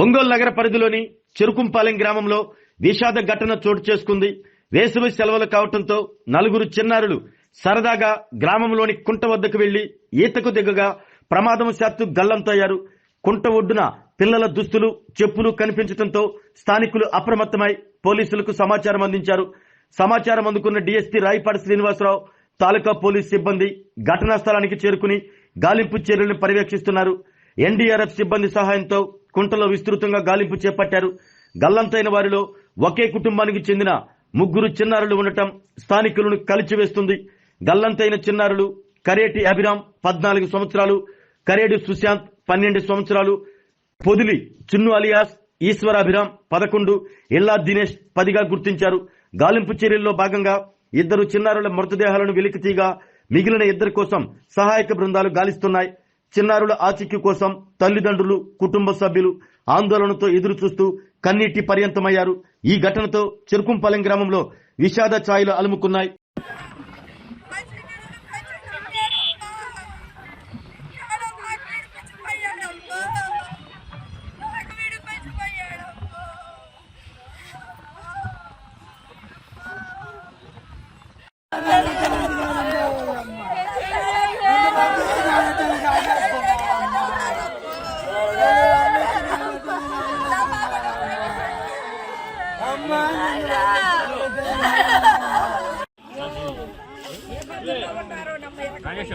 ఒంగోలు నగర పరిధిలోని చెరుకుంపాలెం గ్రామంలో విషాద ఘటన చోటు చేసుకుంది. వేసవి సెలవులు కావడంతో నలుగురు చిన్నారులు సరదాగా గ్రామంలోని కుంట వద్దకు వెళ్లి ఈతకు దిగగా ప్రమాదవశాత్తు గల్లంతయ్యారు. కుంట ఒడ్డున పిల్లల దుస్తులు, చెప్పులు కనిపించడంతో స్థానికులు అప్రమత్తమై పోలీసులకు సమాచారం అందించారు. సమాచారం అందుకున్న డీఎస్పీ రాయపాటి శ్రీనివాసరావు, తాలూకా పోలీస్ సిబ్బంది ఘటనా స్థలానికి చేరుకుని గాలింపు చర్యలను పర్యవేక్షిస్తున్నారు. ఎన్డీఆర్ఎఫ్ సిబ్బంది సహాయంతో కుంటలో విస్తృతంగా గాలింపు చేపట్టారు. గల్లంతైన వారిలో ఒకే కుటుంబానికి చెందిన ముగ్గురు చిన్నారులు ఉండటం స్థానికులను కలిచివేస్తుంది. గల్లంతైన చిన్నారులు కరేటి అభిరామ్ 14 సంవత్సరాలు, కరేడు సుశాంత్ 12 సంవత్సరాలు, పొదిలి చిన్ను అలియాస్ ఈశ్వరాభిరామ్ 11, ఇల్లా దినేష్ 10గా గుర్తించారు. గాలింపు చర్యల్లో భాగంగా 2 చిన్నారుల మృతదేహాలను వెలికితీగా మిగిలిన 2 కోసం సహాయక బృందాలు గాలిస్తున్నాయి. చిన్నారుల ఆచూకీ కోసం తల్లిదండ్రులు, కుటుంబ సభ్యులు ఆందోళనతో ఎదురు చూస్తూ కన్నీటి పర్యంతమయ్యారు. ఈ ఘటనతో చెరుకుంపాలెం గ్రామంలో విషాద ఛాయలు అలుముకున్నాయి.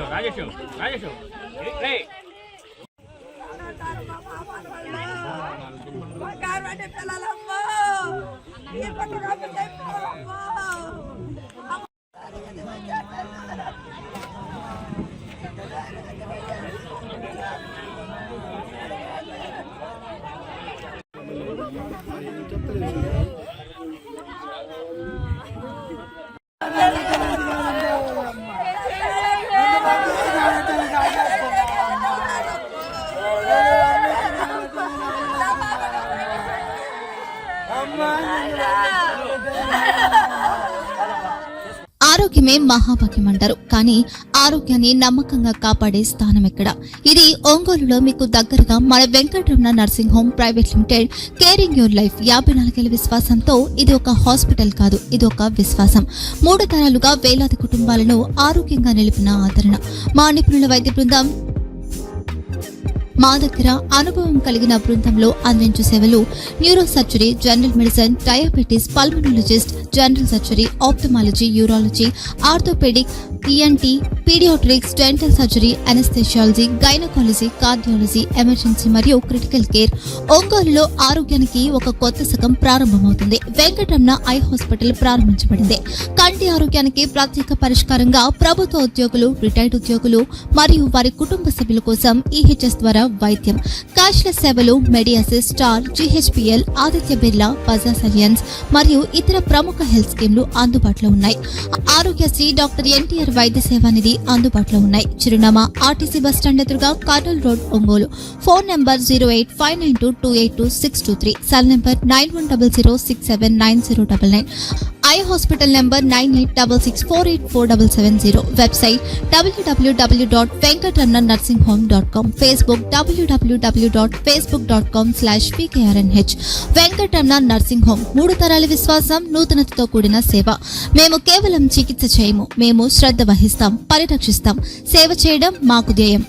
రాజేష్ ఆరోగ్యమే మహాభాగ్యం అంటారు. కానీ ఆరోగ్యాన్ని నమ్మకంగా కాపాడే స్థానం ఎక్కడ? ఇది ఒంగోలులో మీకు దగ్గరగా మన Venkataramana nursing home private limited. Caring your life 54 ఏళ్ల విశ్వాసంతో ఇది ఒక హాస్పిటల్ కాదు, ఇది ఒక విశ్వాసం. 3 తరాలుగా వేలాది కుటుంబాలను ఆరోగ్యంగా నిలిపిన ఆదరణ. మా నిపుణుల వైద్య బృందం మా దగ్గర అనుభవం కలిగిన బృందంలో అందించే సేవలు neuro surgery, general medicine, diabetes, pulmonologist, general surgery, ophthalmology, urology, orthopaedic, ENT, paediatrics, dental surgery, anaesthesiology, gynaecology, cardiology, emergency మరియు క్రిటికల్ కేర్. ఒంగోలులో ఆరోగ్యానికి ఒక కొత్త శకం ప్రారంభమవుతుంది. వెంకటరమణ ఐ హాస్పిటల్ ప్రారంభించబడింది. కంటి ఆరోగ్యానికి ప్రత్యేక పరిష్కారంగా ప్రభుత్వ ఉద్యోగులు, రిటైర్డ్ ఉద్యోగులు మరియు వారి కుటుంబ సభ్యుల కోసం ఈహెచ్ఎస్ ద్వారా వైద్యం, క్యాష్లెస్ సేవలు, మెడియాసిస్, స్టార్, జీహెచ్పీఎల్, ఆదిత్య బిర్లా, బజాజ్ అలియన్స్ మరియు ఇతర ప్రముఖ హెల్త్ స్కీమ్లు అందుబాటులో ఉన్నాయి. ఆరోగ్యశ్రీ, డాక్టర్ ఎన్టీఆర్ వైద్య సేవా నిధి అందుబాటులో ఉన్నాయి. చిరునామా ఆర్టీసీ బస్టాండ్ ఎదురుగా, Kurnool road, Ongole. Phone number 08592282623, cell number 9100679099, eye hospital number 9866484770, website www.venkatramanarsinghome.com, Facebook www.facebook.com/pkrnh. Venkataramana nursing home 3 తరాల విశ్వాసం, నూతనతతో కూడిన సేవ. మేము కేవలం చికిత్స చేయము, మేము శ్రద్ధ వహిస్తాం, పరిరక్షిస్తాం. సేవ చేయడం మాకు ధ్యేయం.